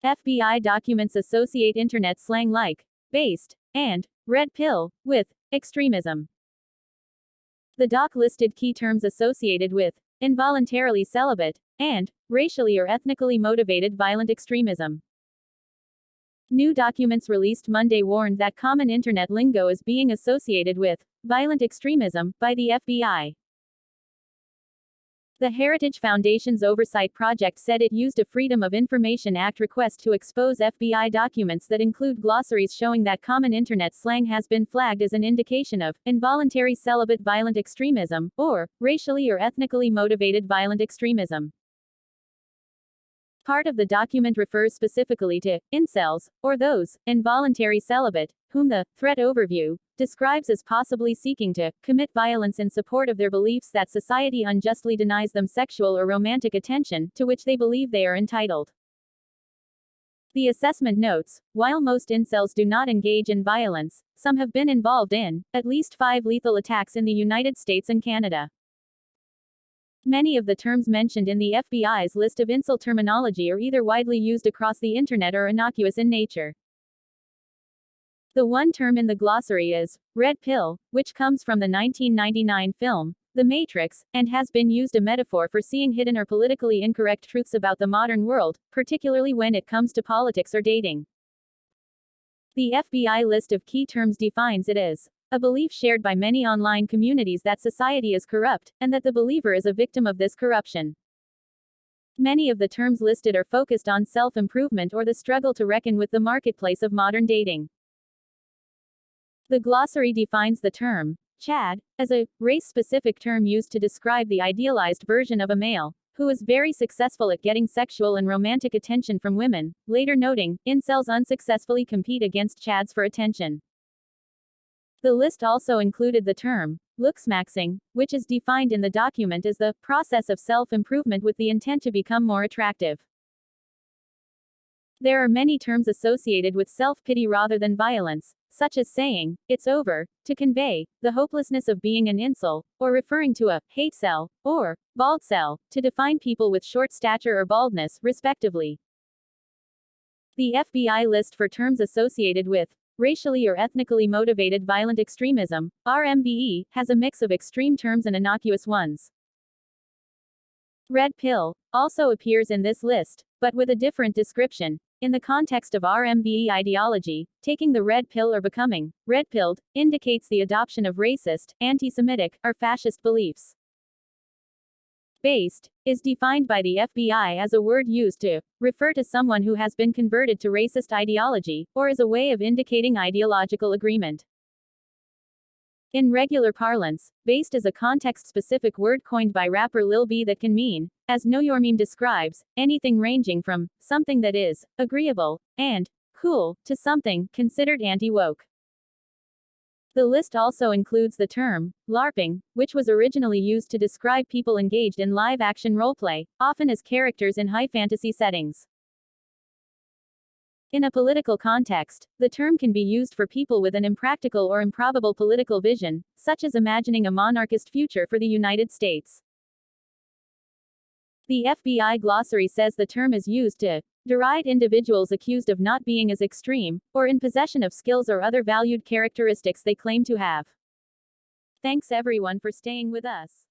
FBI documents associate internet slang like based and red pill with extremism. The doc listed key terms associated with involuntarily celibate and racially or ethnically motivated violent extremism. New documents released Monday warned that common internet lingo is being associated with violent extremism by the FBI. The Heritage Foundation's oversight project said it used a Freedom of Information Act request to expose FBI documents that include glossaries showing that common internet slang has been flagged as an indication of involuntary celibate violent extremism, or racially or ethnically motivated violent extremism. Part of the document refers specifically to incels, or those involuntary celibate, whom the threat overview describes as possibly seeking to commit violence in support of their beliefs that society unjustly denies them sexual or romantic attention to which they believe they are entitled. The assessment notes, while most incels do not engage in violence, some have been involved in at least 5 lethal attacks in the United States and Canada. Many of the terms mentioned in the FBI's list of incel terminology are either widely used across the internet or innocuous in nature. The one term in the glossary is red pill, which comes from the 1999 film The Matrix, and has been used as a metaphor for seeing hidden or politically incorrect truths about the modern world, particularly when it comes to politics or dating. The FBI list of key terms defines it as a belief shared by many online communities that society is corrupt, and that the believer is a victim of this corruption. Many of the terms listed are focused on self-improvement or the struggle to reckon with the marketplace of modern dating. The glossary defines the term Chad as a race-specific term used to describe the idealized version of a male who is very successful at getting sexual and romantic attention from women, later noting, incels unsuccessfully compete against Chads for attention. The list also included the term looksmaxing, which is defined in the document as the process of self-improvement with the intent to become more attractive. There are many terms associated with self-pity rather than violence, such as saying, "It's over," to convey the hopelessness of being an incel, or referring to a hate cell, or bald cell, to define people with short stature or baldness, respectively. The FBI list for terms associated with racially or ethnically motivated violent extremism, RMVE, has a mix of extreme terms and innocuous ones. Red pill also appears in this list, but with a different description. In the context of RMVE ideology, taking the red pill or becoming red-pilled indicates the adoption of racist, anti-Semitic, or fascist beliefs. Based is defined by the FBI as a word used to refer to someone who has been converted to racist ideology, or as a way of indicating ideological agreement. In regular parlance, based is a context-specific word coined by rapper Lil B that can mean, as Know Your Meme describes, anything ranging from something that is agreeable and cool to something considered anti-woke. The list also includes the term LARPing, which was originally used to describe people engaged in live-action roleplay, often as characters in high fantasy settings. In a political context, the term can be used for people with an impractical or improbable political vision, such as imagining a monarchist future for the United States. The FBI glossary says the term is used to deride individuals accused of not being as extreme, or in possession of skills or other valued characteristics they claim to have. Thanks everyone for staying with us.